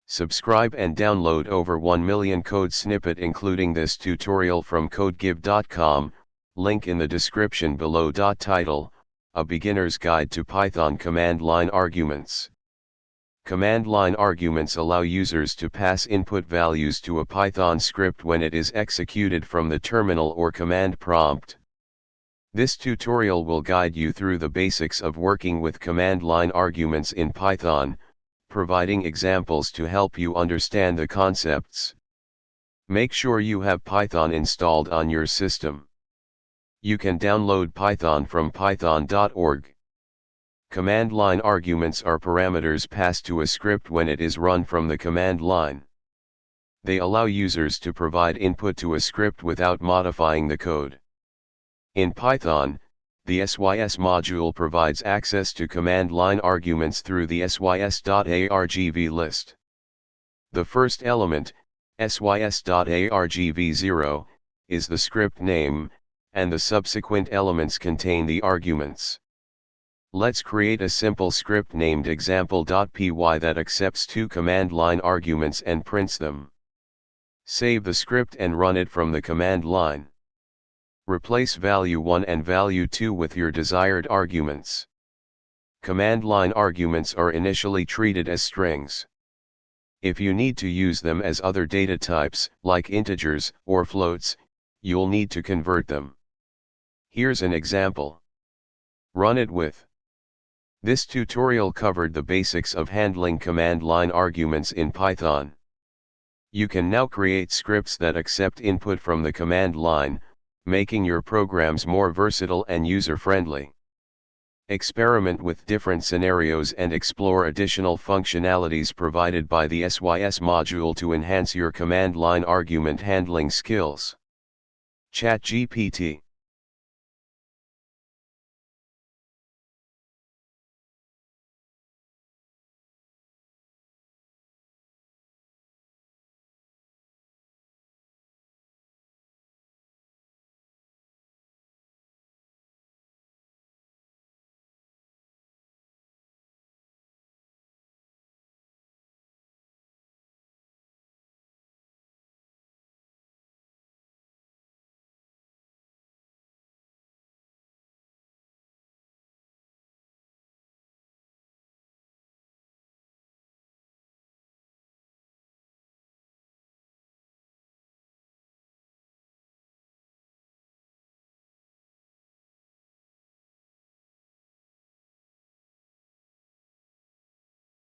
Subscribe and download over 1 million code snippet including this tutorial from codegive.com, link in the description below. Title, A Beginner's Guide to Python Command Line Arguments. Command line arguments allow users to pass input values to a Python script when it is executed from the terminal or command prompt. This tutorial will guide you through the basics of working with command line arguments in Python, providing examples to help you understand the concepts. Make sure you have Python installed on your system. You can download Python from python.org. Command line arguments are parameters passed to a script when it is run from the command line. They allow users to provide input to a script without modifying the code. In Python, the sys module provides access to command line arguments through the sys.argv list. The first element, sys.argv0, is the script name, and the subsequent elements contain the arguments. Let's create a simple script named example.py that accepts two command line arguments and prints them. Save the script and run it from the command line. Replace value 1 and value 2 with your desired arguments. Command line arguments are initially treated as strings. If you need to use them as other data types, like integers or floats, you'll need to convert them. Here's an example. Run it with. This tutorial covered the basics of handling command line arguments in Python. You can now create scripts that accept input from the command line, making your programs more versatile and user-friendly. Experiment with different scenarios and explore additional functionalities provided by the sys module to enhance your command line argument handling skills. ChatGPT.